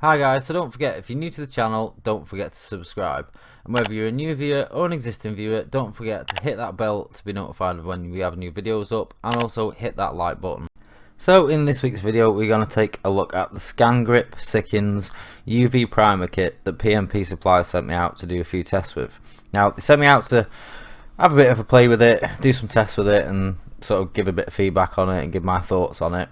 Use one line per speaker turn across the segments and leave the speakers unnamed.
Hi guys, so don't forget, if you're new to the channel, don't forget to subscribe. And whether you're a new viewer or an existing viewer, don't forget to hit that bell to be notified of when we have new videos up, and also hit that like button. So in this week's video, we're going to take a look at the Scangrip Sikkens UV Primer kit that PMP Supply sent me out to do a few tests with. Now, they sent me out to have a bit of a play with it, do some tests with it, and sort of give a bit of feedback on it and give my thoughts on it.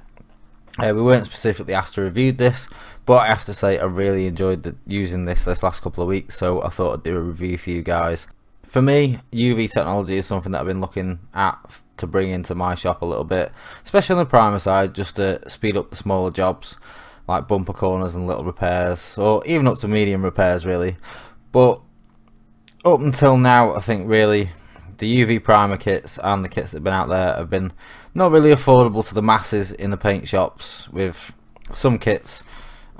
We weren't specifically asked to review this, but I have to say I really enjoyed using this last couple of weeks, so I thought I'd do a review for you guys. For me, UV technology is something that I've been looking at to bring into my shop a little bit, especially on the primer side, just to speed up the smaller jobs like bumper corners and little repairs, or even up to medium repairs really. But up until now, I think really the UV primer kits and the kits that have been out there have been not really affordable to the masses in the paint shops, with some kits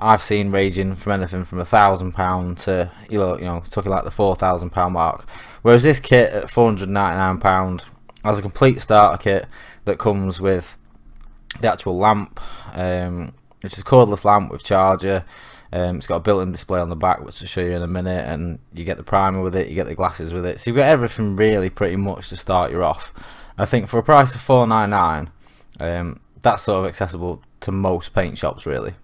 I've seen ranging from anything from £1,000 to you know talking like the £4,000 mark, whereas this kit at £499 has a complete starter kit that comes with the actual lamp, which is a cordless lamp with charger. It's got a built-in display on the back, which I'll show you in a minute, and you get the primer with it, you get the glasses with it, so you've got everything really pretty much to start you off. I think for a price of £499, that's sort of accessible to most paint shops really.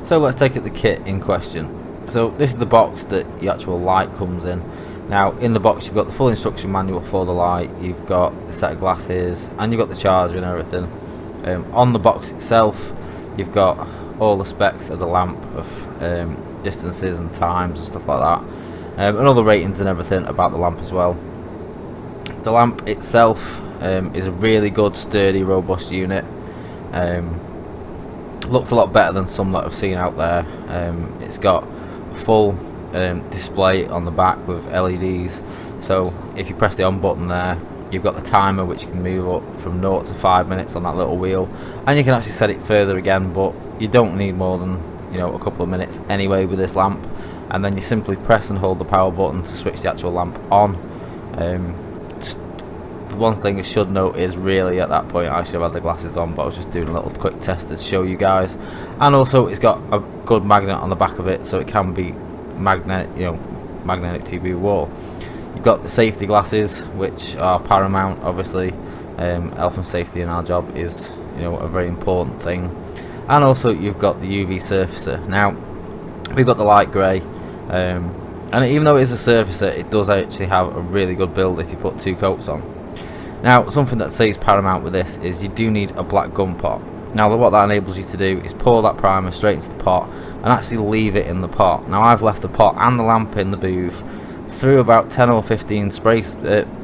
So let's take the kit in question. So this is the box that the actual light comes in. Now in the box you've got the full instruction manual for the light, you've got the set of glasses, and you've got the charger and everything. On the box itself you've got all the specs of the lamp, of distances and times and stuff like that, and all the ratings and everything about the lamp as well. The lamp itself is a really good, sturdy, robust unit. Looks a lot better than some that I've seen out there. It's got a full display on the back with LEDs, so if you press the on button there, you've got the timer which you can move up from 0 to 5 minutes on that little wheel, and you can actually set it further again, but you don't need more than a couple of minutes anyway with this lamp. And then you simply press and hold the power button to switch the actual lamp on. Just one thing I should note is really at that point I should have had the glasses on, but I was just doing a little quick test to show you guys. And also it's got a good magnet on the back of it, so it can be magnetic to your wall. You've got the safety glasses, which are paramount obviously. Health and safety in our job is a very important thing. And also you've got the UV surfacer. Now we've got the light grey, and even though it is a surfacer, it does actually have a really good build if you put 2 coats on. Now something that says paramount with this is you do need a black gun pot. Now what that enables you to do is pour that primer straight into the pot and actually leave it in the pot. Now I've left the pot and the lamp in the booth through about 10 or 15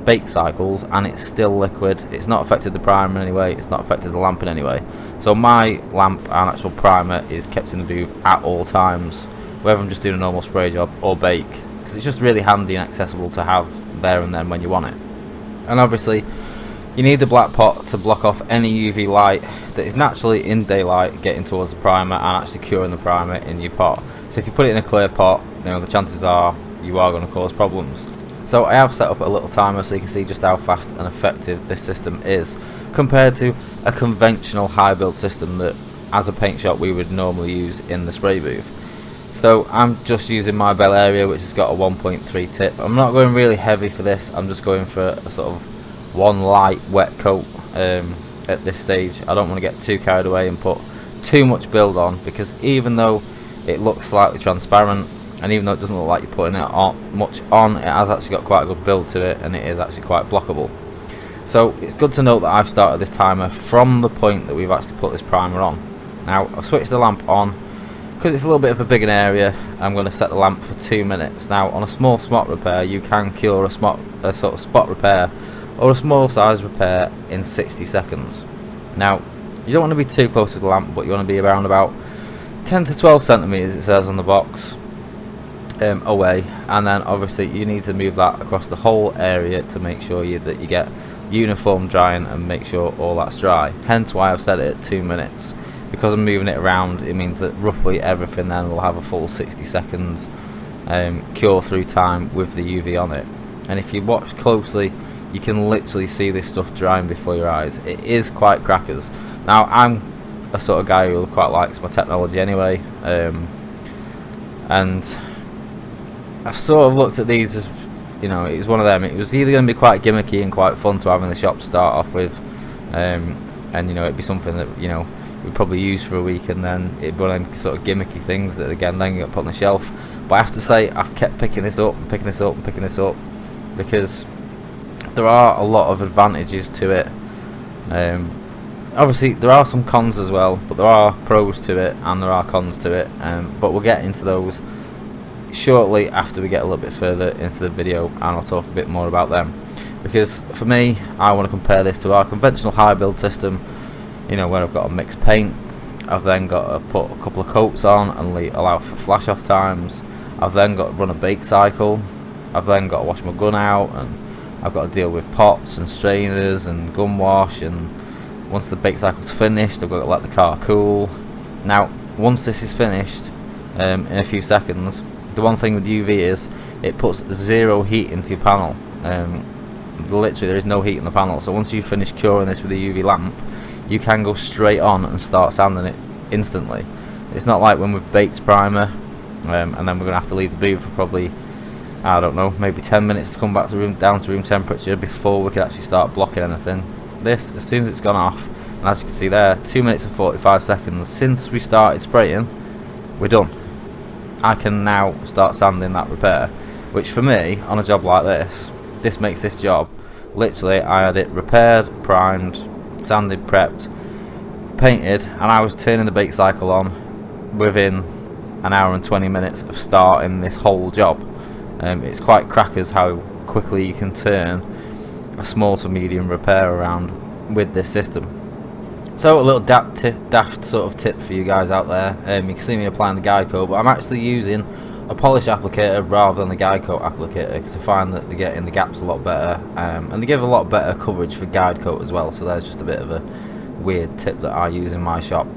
bake cycles, and it's still liquid. It's not affected the primer in any way, it's not affected the lamp in any way. So my lamp and actual primer is kept in the booth at all times, whether I'm just doing a normal spray job or bake, because it's just really handy and accessible to have there and then when you want it. And obviously you need the black pot to block off any UV light that is naturally in daylight getting towards the primer and actually curing the primer in your pot. So if you put it in a clear pot, the chances are you are going to cause problems. So I have set up a little timer so you can see just how fast and effective this system is compared to a conventional high build system that as a paint shop we would normally use in the spray booth. So I'm just using my Bell Area, which has got a 1.3 tip. I'm not going really heavy for this, I'm just going for a sort of one light wet coat at this stage. I don't want to get too carried away and put too much build on, because even though it looks slightly transparent, and even though it doesn't look like you're putting it much on, it has actually got quite a good build to it, and it is actually quite blockable. So it's good to note that I've started this timer from the point that we've actually put this primer on. Now I've switched the lamp on because it's a little bit of a bigger area. I'm going to set the lamp for 2 minutes. Now on a small spot repair you can cure a sort of spot repair or a small size repair in 60 seconds. Now you don't want to be too close to the lamp, but you want to be around about 10 to 12 centimeters, it says on the box, away, and then obviously you need to move that across the whole area to make sure that you get uniform drying and make sure all that's dry. Hence why I've set it at 2 minutes, because I'm moving it around. It means that roughly everything then will have a full 60 seconds cure through time with the UV on it. And if you watch closely you can literally see this stuff drying before your eyes. It is quite crackers. Now I'm a sort of guy who quite likes my technology anyway, and I've sort of looked at these as, you know, it was one of them. It was either going to be quite gimmicky and quite fun to have in the shop to start off with, and you know, it'd be something that, you know, we'd probably use for a week, and then it'd be one of them sort of gimmicky things that again then get put on the shelf. But I have to say, I've kept picking this up and picking this up and picking this up, because there are a lot of advantages to it. Obviously there are some cons as well, but there are pros to it and there are cons to it, but we'll get into those shortly after we get a little bit further into the video, and I'll talk a bit more about them. Because for me, I want to compare this to our conventional high build system, you know, where I've got a mixed paint, I've then got to put a couple of coats on and allow for flash off times, I've then got to run a bake cycle, I've then got to wash my gun out, and I've got to deal with pots and strainers and gun wash, and once the bake cycle's finished I've got to let the car cool. Now once this is finished, in a few seconds, the one thing with UV is it puts zero heat into your panel. Literally there is no heat in the panel, so once you finish curing this with a UV lamp, you can go straight on and start sanding it instantly. It's not like when we've baked primer, and then we're going to have to leave the booth for probably, I don't know, maybe 10 minutes to come back to down to room temperature before we could actually start blocking anything. This, as soon as it's gone off, and as you can see there, 2 minutes and 45 seconds since we started spraying, we're done. I can now start sanding that repair, which for me, on a job like this makes this job, literally I had it repaired, primed, sanded, prepped, painted, and I was turning the bake cycle on within an hour and 20 minutes of starting this whole job. It's quite crackers how quickly you can turn a small to medium repair around with this system. So a little daft sort of tip for you guys out there. You can see me applying the guide coat, but I'm actually using a polish applicator rather than the guide coat applicator, because I find that they get in the gaps a lot better, and they give a lot better coverage for guide coat as well. So there's just a bit of a weird tip that I use in my shop.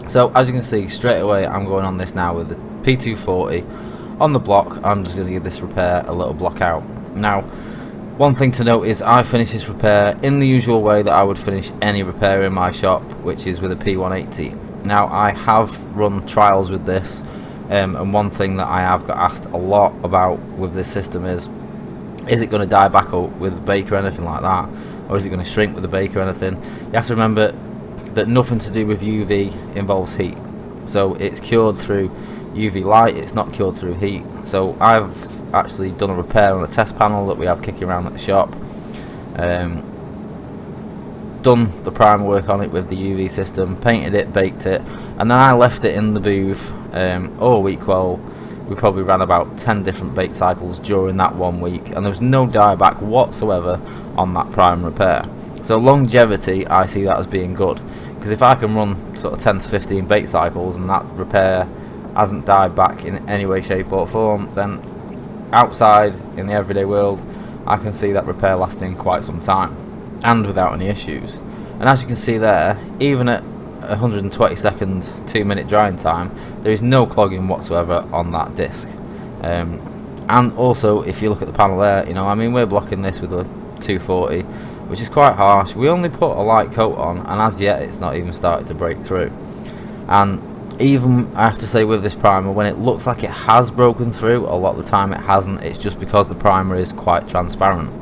So as you can see, straight away I'm going on this now with the P240 on the block. I'm just going to give this repair a little block out. Now one thing to note is I finish this repair in the usual way that I would finish any repair in my shop, which is with a P180. Now I have run trials with this, and one thing that I have got asked a lot about with this system is it going to die back up with the bake or anything like that, or is it going to shrink with the bake or anything? You have to remember that nothing to do with UV involves heat, so it's cured through UV light, it's not cured through heat. So I've actually done a repair on a test panel that we have kicking around at the shop, done the primer work on it with the UV system, painted it, baked it, and then I left it in the booth all week. Well, we probably ran about 10 different bake cycles during that 1 week, and there was no dieback whatsoever on that primer repair. So longevity, I see that as being good, because if I can run sort of 10 to 15 bake cycles and that repair hasn't died back in any way, shape or form, then outside in the everyday world I can see that repair lasting quite some time and without any issues. And as you can see there, even at 120-second 2-minute drying time, there is no clogging whatsoever on that disc. And also if you look at the panel there, you know, I mean, we're blocking this with a 240, which is quite harsh. We only put a light coat on, and as yet it's not even started to break through. And even, I have to say, with this primer, when it looks like it has broken through, a lot of the time it hasn't. It's just because the primer is quite transparent.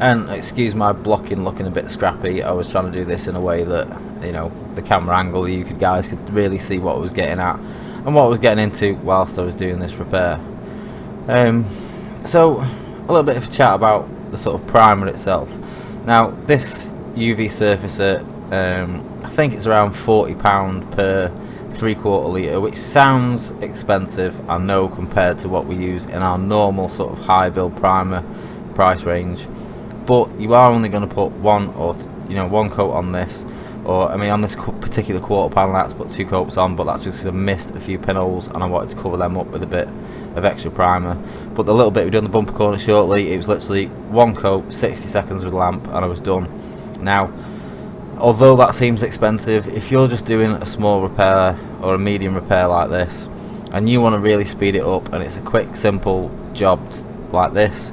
And excuse my blocking looking a bit scrappy, I was trying to do this in a way that, you know, the camera angle, you guys could really see what I was getting at and what I was getting into whilst I was doing this repair. So a little bit of a chat about the sort of primer itself. Now this UV surfacer, I think it's around £40 per 3/4 litre, which sounds expensive, I know, compared to what we use in our normal sort of high build primer price range, but you are only going to put one coat on this, or I mean on this particular quarter panel I had to put 2 coats on, but that's just because I missed a few pinholes and I wanted to cover them up with a bit of extra primer. But the little bit we did on the bumper corner shortly, it was literally 1 coat, 60 seconds with a lamp, and I was done. Now although that seems expensive, if you're just doing a small repair or a medium repair like this and you want to really speed it up and it's a quick simple job like this,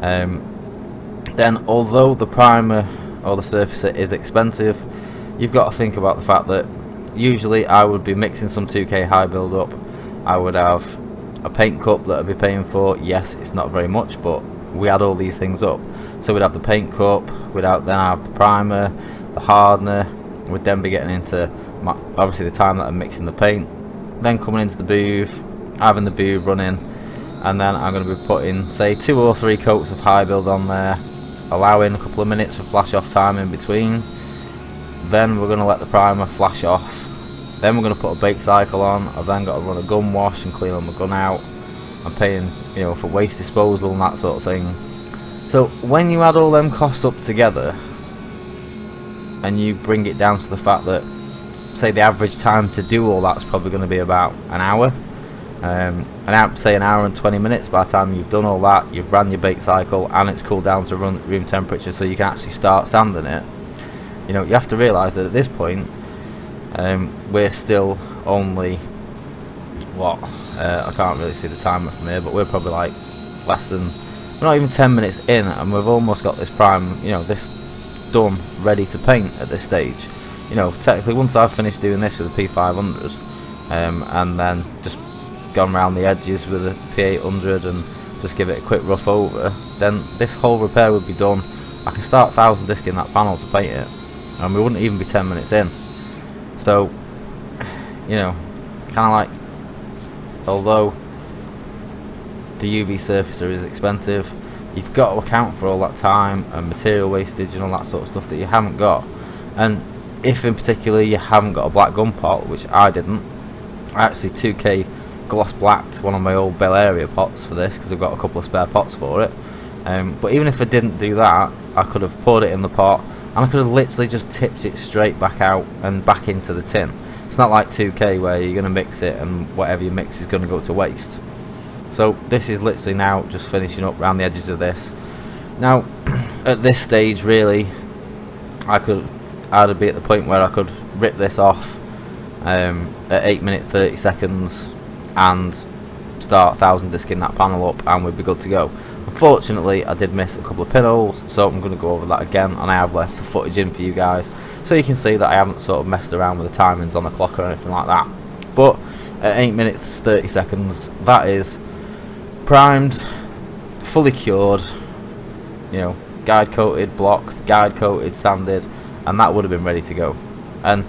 then although the primer or the surfacer is expensive, you've got to think about the fact that usually I would be mixing some 2K high build up. I would have a paint cup that I'd be paying for. Yes, it's not very much, but we add all these things up. So we'd have the paint cup, then have the primer, the hardener. We'd then be getting into obviously the time that I'm mixing the paint, then coming into the booth, having the booth running, and then I'm going to be putting say 2 or 3 coats of high build on there, allowing a couple of minutes for flash off time in between. Then we're going to let the primer flash off. Then we're going to put a bake cycle on. I've then got to run a gun wash and clean all my gun out. I'm paying, you know, for waste disposal and that sort of thing. So when you add all them costs up together and you bring it down to the fact that, say, the average time to do all that's probably going to be about an hour, say an hour and 20 minutes by the time you've done all that, you've ran your bake cycle and it's cooled down to room temperature so you can actually start sanding it. You know, you have to realise that at this point we're still only I can't really see the timer from here, but we're probably like we're not even 10 minutes in and we've almost got this this done, ready to paint at this stage. You know, technically once I've finished doing this with the P500s and then just gone around the edges with the P800 and just give it a quick rough over, then this whole repair would be done. I can start 1000 disking that panel to paint it and we wouldn't even be 10 minutes in. So, you know, kind of like, although the UV surfacer is expensive, you've got to account for all that time and material wastage and all that sort of stuff that you haven't got. And if in particular you haven't got a black gun pot, which I didn't, I actually 2K gloss blacked one of my old Bel Area pots for this because I've got a couple of spare pots for it. But even if I didn't do that, I could have poured it in the pot and I could have literally just tipped it straight back out and back into the tin. It's not like 2K where you're going to mix it and whatever you mix is going to go to waste. So this is literally now just finishing up around the edges of this. Now at this stage really I'd be at the point where I could rip this off at 8 minutes 30 seconds and start 1000 disking that panel up and we'd be good to go. Unfortunately I did miss a couple of pinholes, so I'm going to go over that again, and I have left the footage in for you guys so you can see that I haven't sort of messed around with the timings on the clock or anything like that. But at 8 minutes 30 seconds that is primed, fully cured, you know, guide coated, blocked, guide coated, sanded, and that would have been ready to go. And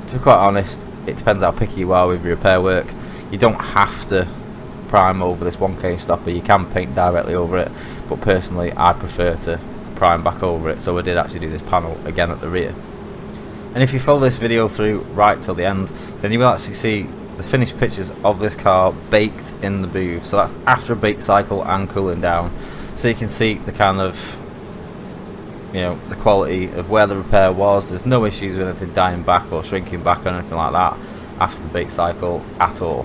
to be quite honest, it depends how picky you are with your repair work. You don't have to prime over this 1K stopper, you can paint directly over it, but personally I prefer to prime back over it, so I did actually do this panel again at the rear. And if you follow this video through right till the end, then you will actually see the finished pictures of this car baked in the booth. So that's after a bake cycle and cooling down, so you can see the kind of, you know, the quality of where the repair was. There's no issues with anything dying back or shrinking back or anything like that after the bake cycle at all.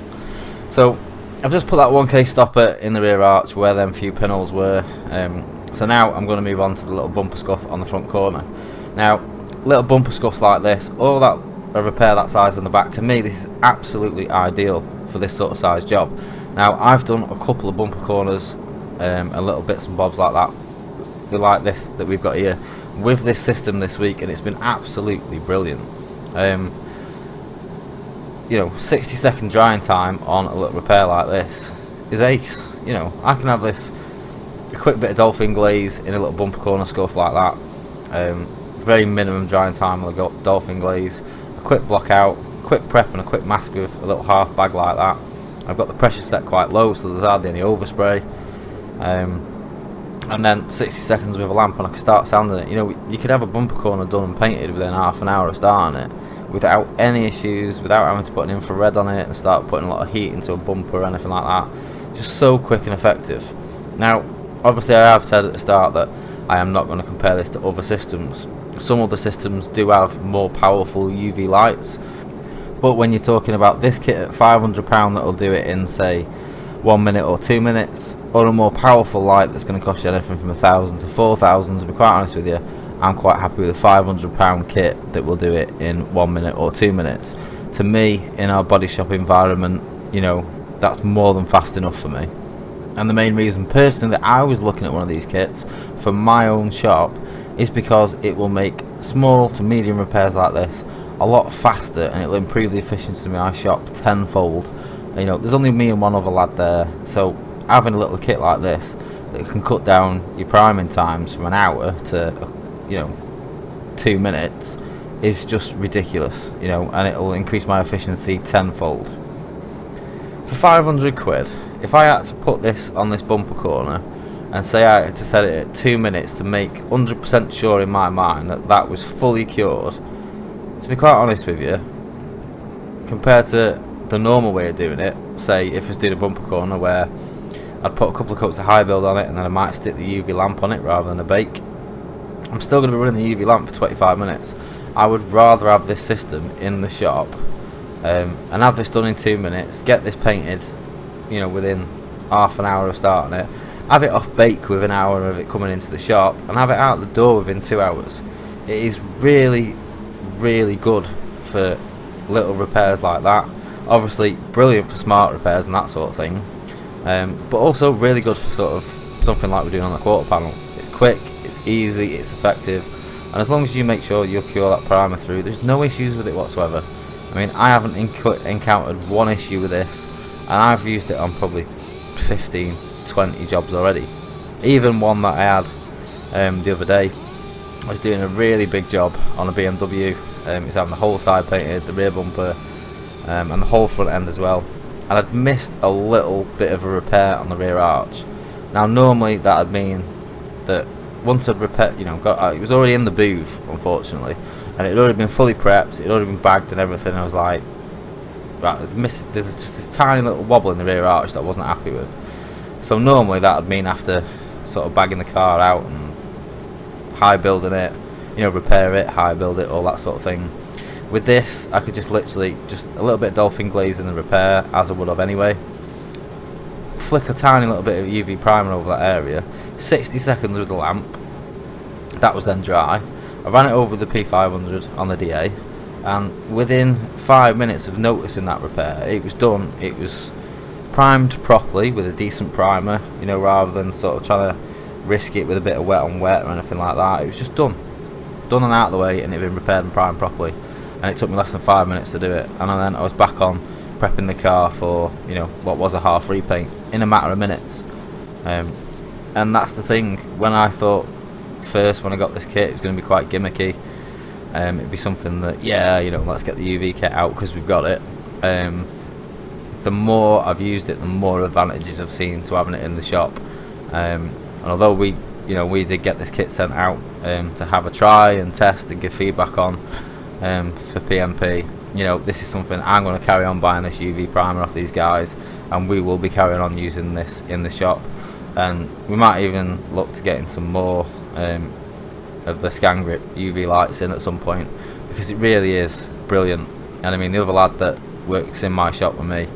So I've just put that 1K stopper in the rear arch where them few pinholes were. So now I'm going to move on to the little bumper scuff on the front corner. Now little bumper scuffs like this, all that a repair that size in the back, to me this is absolutely ideal for this sort of size job. Now I've done a couple of bumper corners and little bits and bobs like that, like this that we've got here, with this system this week, and it's been absolutely brilliant. You know, 60-second drying time on a little repair like this is ace. You know, I can have this, a quick bit of dolphin glaze in a little bumper corner scuff like that, very minimum drying time on the dolphin glaze, a quick block out, quick prep and a quick mask with a little half bag like that. I've got the pressure set quite low so there's hardly any overspray, and then 60 seconds with a lamp and I can start sanding it. You know, you could have a bumper corner done and painted within half an hour of starting it without any issues, without having to put an infrared on it and start putting a lot of heat into a bumper or anything like that. Just so quick and effective. Now obviously I have said at the start that I am not going to compare this to other systems. Some other systems do have more powerful UV lights, but when you're talking about this kit at £500 that'll do it in say 1 minute or 2 minutes, or a more powerful light that's going to cost you anything from 1,000 to 4,000, to be quite honest with you, I'm quite happy with a £500 kit that will do it in 1 minute or 2 minutes. To me, in our body shop environment, you know, that's more than fast enough for me. And the main reason personally that I was looking at one of these kits for my own shop is because it will make small to medium repairs like this a lot faster, and it'll improve the efficiency of my shop tenfold. You know, there's only me and one other lad there, so having a little kit like this that can cut down your priming times from an hour to, you know, 2 minutes is just ridiculous, you know, and it'll increase my efficiency tenfold. For 500 quid, if I had to put this on this bumper corner and say I had to set it at 2 minutes to make 100% sure in my mind that that was fully cured, to be quite honest with you, compared to the normal way of doing it, say if I was doing a bumper corner where I'd put a couple of coats of high build on it and then I might stick the UV lamp on it rather than a bake, I'm still going to be running the UV lamp for 25 minutes. I would rather have this system in the shop and have this done in 2 minutes, get this painted, you know, within half an hour of starting it, have it off bake with an hour of it coming into the shop, and have it out the door within 2 hours. It is really, really good for little repairs like that. Obviously brilliant for smart repairs and that sort of thing, but also really good for sort of something like we're doing on the quarter panel. It's quick, it's easy, it's effective, and as long as you make sure you cure that primer through, there's no issues with it whatsoever. I mean, I haven't encountered one issue with this, and I've used it on probably 15, 20 jobs already. Even one that I had the other day, I was doing a really big job on a BMW. It's having the whole side painted, the rear bumper, and the whole front end as well, and I'd missed a little bit of a repair on the rear arch. Now normally that would mean that once I'd repaired, you know, it was already in the booth unfortunately, and it had already been fully prepped, it had already been bagged and everything. I was like, right, there's just this tiny little wobble in the rear arch that I wasn't happy with. So normally that would mean after sort of bagging the car out and high building it, you know, repair it, high build it, all that sort of thing. With this, I could just literally, just a little bit of dolphin glaze in the repair, as I would have anyway, flick a tiny little bit of UV primer over that area, 60 seconds with the lamp, that was then dry. I ran it over the P500 on the DA, and within 5 minutes of noticing that repair, it was done. It was primed properly with a decent primer, you know, rather than sort of trying to risk it with a bit of wet on wet or anything like that. It was just done and out of the way, and it had been repaired and primed properly, and it took me less than 5 minutes to do it. And then I was back on prepping the car for, you know, what was a half repaint in a matter of minutes. And that's the thing, when I thought first when I got this kit it was going to be quite gimmicky, it'd be something that, yeah, you know, let's get the UV kit out because we've got it. The more I've used it, the more advantages I've seen to having it in the shop. And although we did get this kit sent out to have a try and test and give feedback on for PMP, you know, this is something I'm going to carry on buying this UV primer off these guys, and we will be carrying on using this in the shop. And we might even look to getting some more of the Scangrip UV lights in at some point, because it really is brilliant. And I mean, the other lad that works in my shop with me,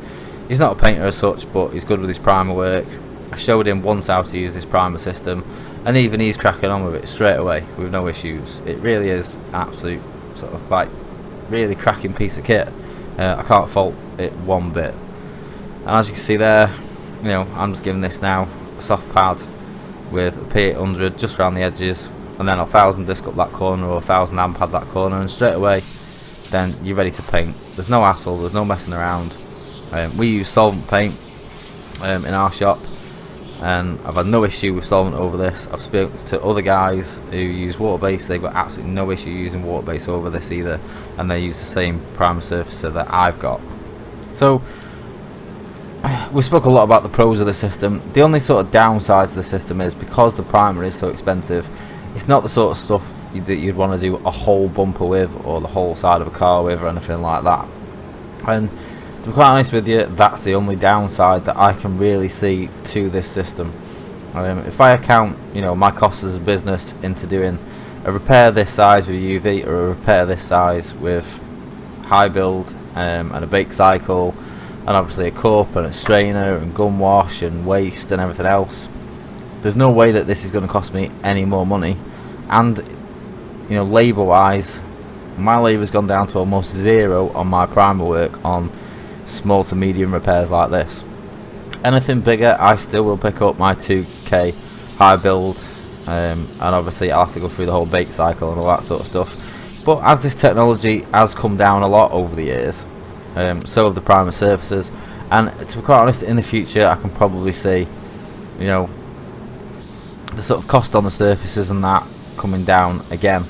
he's not a painter as such, but he's good with his primer work. I showed him once how to use this primer system, and even he's cracking on with it straight away with no issues. It really is an absolute sort of like really cracking piece of kit. I can't fault it one bit. And as you can see there, you know, I'm just giving this now a soft pad with a P800 just around the edges, and then 1000 disc up that corner or 1000 amp pad that corner, and straight away then you're ready to paint. There's no hassle, there's no messing around. We use solvent paint in our shop, and I've had no issue with solvent over this. I've spoken to other guys who use water based, they've got absolutely no issue using water based over this either, and they use the same primer surfacer that I've got. So we spoke a lot about the pros of the system. The only sort of downside to the system is because the primer is so expensive, it's not the sort of stuff that you'd want to do a whole bumper with or the whole side of a car with or anything like that. And to be quite honest with you, that's the only downside that I can really see to this system. If I account, you know, my costs as a business into doing a repair this size with UV or a repair this size with high build and a bake cycle, and obviously a cup and a strainer and gum wash and waste and everything else, there's no way that this is going to cost me any more money. And, you know, labour wise, my labour's gone down to almost zero on my primer work on small to medium repairs like this. Anything bigger, I still will pick up my 2k high build, and obviously I'll have to go through the whole bake cycle and all that sort of stuff. But as this technology has come down a lot over the years, so have the primer surfaces, and to be quite honest, in the future I can probably see, you know, the sort of cost on the surfaces and that coming down again.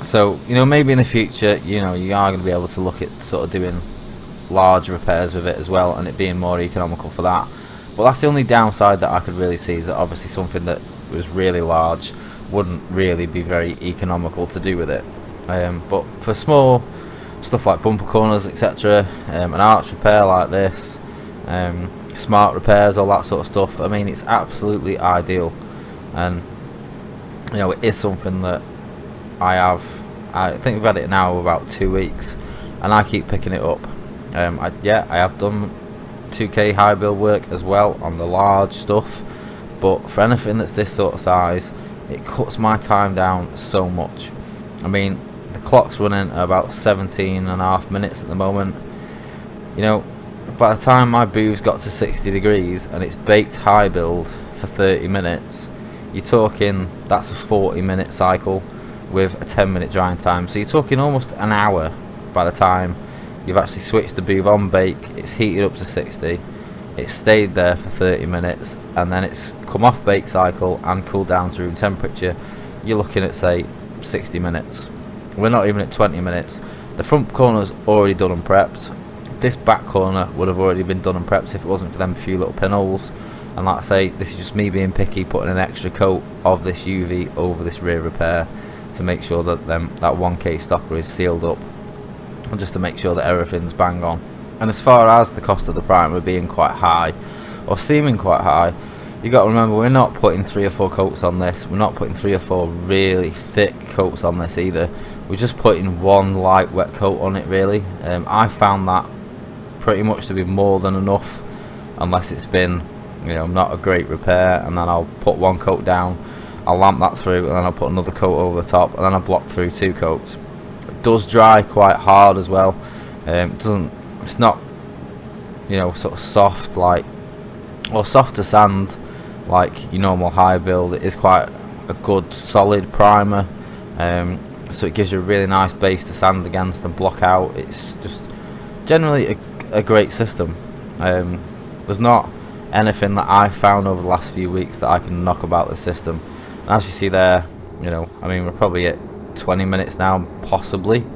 So, you know, maybe in the future, you know, you are going to be able to look at sort of doing large repairs with it as well, and it being more economical for that. But that's the only downside that I could really see, is that obviously something that was really large wouldn't really be very economical to do with it. But for small stuff like bumper corners, etc., an arch repair like this, smart repairs, all that sort of stuff, I mean, it's absolutely ideal. And you know, it is something that I think we've had it now about 2 weeks, and I keep picking it up. I have done 2K high build work as well on the large stuff, but for anything that's this sort of size, it cuts my time down so much. I mean, the clock's running at about 17.5 minutes at the moment. You know, by the time my booth's got to 60 degrees and it's baked high build for 30 minutes, you're talking, that's a 40-minute cycle with a 10-minute drying time. So you're talking almost an hour by the time you've actually switched the booth on bake, it's heated up to 60, it's stayed there for 30 minutes, and then it's come off bake cycle and cooled down to room temperature. You're looking at, say, 60 minutes. We're not even at 20 minutes. The front corner's already done and prepped. This back corner would have already been done and prepped if it wasn't for them few little pinholes. And like I say, this is just me being picky, putting an extra coat of this UV over this rear repair to make sure that that 1K stopper is sealed up, and just to make sure that everything's bang on. And as far as the cost of the primer being quite high, or seeming quite high, you got to remember, we're not putting 3 or 4 coats on this. We're not putting 3 or 4 really thick coats on this either. We're just putting 1 light wet coat on it, really. I found that pretty much to be more than enough, unless it's been, you know, not a great repair, and then I'll put 1 coat down, I'll lamp that through, and then I'll put another coat over the top, and then I'll block through 2 coats. It does dry quite hard as well. It's not, you know, sort of soft like, or soft to sand like your normal high build. It is quite a good solid primer, so it gives you a really nice base to sand against and block out. It's just generally a great system. There's not anything that I've found over the last few weeks that I can knock about the system. And as you see there, you know, I mean, we're probably at 20 minutes now, possibly.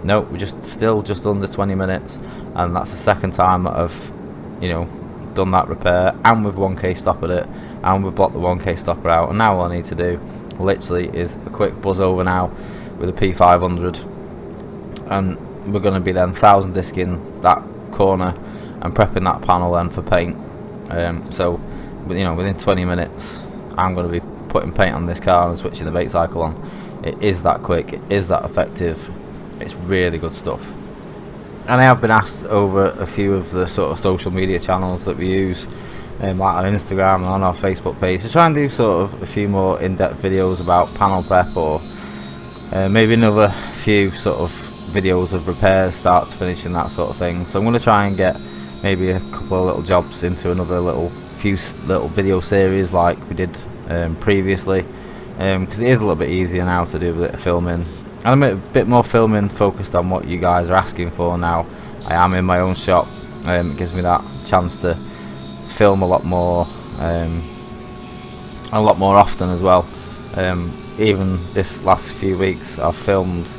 No, we're still just under 20 minutes, and that's the second time that I've, you know, done that repair, and we've 1K stoppered it, and we've blocked the 1K stopper out. And now all I need to do literally is a quick buzz over now with a P500, and we're going to be then 1000 disking that corner and prepping that panel then for paint. So, you know, within 20 minutes I'm going to be putting paint on this car and switching the bake cycle on. It is that quick, it is that effective, it's really good stuff. And I have been asked over a few of the sort of social media channels that we use, like on Instagram and on our Facebook page, to try and do sort of a few more in-depth videos about panel prep, or maybe another few sort of videos of repairs, start to finish and that sort of thing. So I'm going to try and get maybe a couple of little jobs into another few little video series like we did previously, because it is a little bit easier now to do a bit of filming, and I'm a bit more filming focused on what you guys are asking for now. I am in my own shop. It gives me that chance to film a lot more often as well. Even this last few weeks I've filmed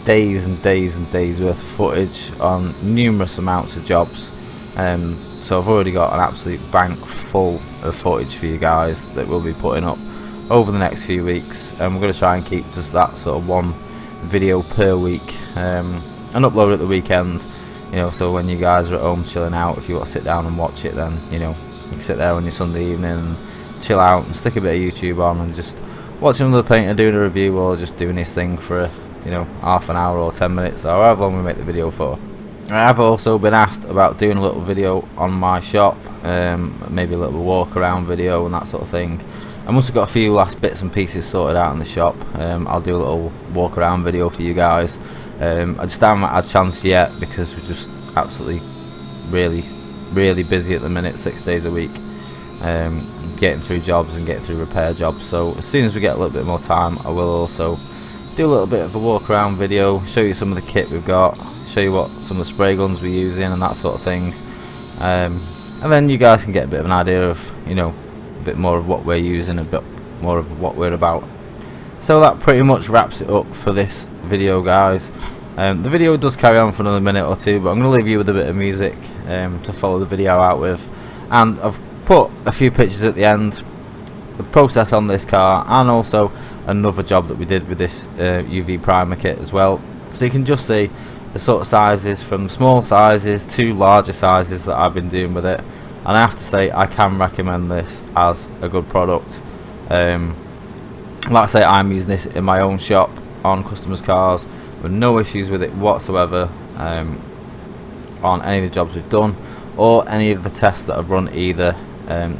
days and days and days worth of footage on numerous amounts of jobs, so I've already got an absolute bank full of footage for you guys that we'll be putting up over the next few weeks, and we're going to try and keep just that sort of 1 video per week, and upload at the weekend, you know, so when you guys are at home chilling out, if you want to sit down and watch it, then, you know, you can sit there on your Sunday evening and chill out and stick a bit of YouTube on and just watch another painter doing a review, or just doing his thing for you know, half an hour or 10 minutes, or however long we make the video for. I have also been asked about doing a little video on my shop, maybe a little walk around video and that sort of thing. I must have got a few last bits and pieces sorted out in the shop. I'll do a little walk around video for you guys. I just haven't had a chance yet because we're just absolutely really busy at the minute, 6 days a week. getting through jobs and getting through repair jobs. So as soon as we get a little bit more time, I will also do a little bit of a walk around video, show you some of the kit we've got, show you what some of the spray guns we're using and that sort of thing, and then you guys can get a bit of an idea of, you know, a bit more of what we're using, a bit more of what we're about. So that pretty much wraps it up for this video, guys. The video does carry on for another minute or two, but I'm going to leave you with a bit of music to follow the video out with, and I've put a few pictures at the end, the process on this car, and also another job that we did with this UV primer kit as well, so you can just see the sort of sizes, from small sizes to larger sizes, that I've been doing with it. And I have to say, I can recommend this as a good product. Like I say, I'm using this in my own shop on customers' cars with no issues with it whatsoever, on any of the jobs we've done or any of the tests that I've run, either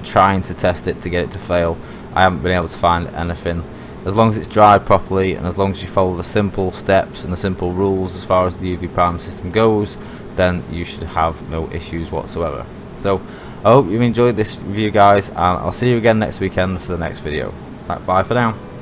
trying to test it to get it to fail. I haven't been able to find anything. As long as it's dried properly, and as long as you follow the simple steps and the simple rules as far as the UV primer system goes, then you should have no issues whatsoever. So I hope you've enjoyed this review, guys, and I'll see you again next weekend for the next video. Right, bye for now.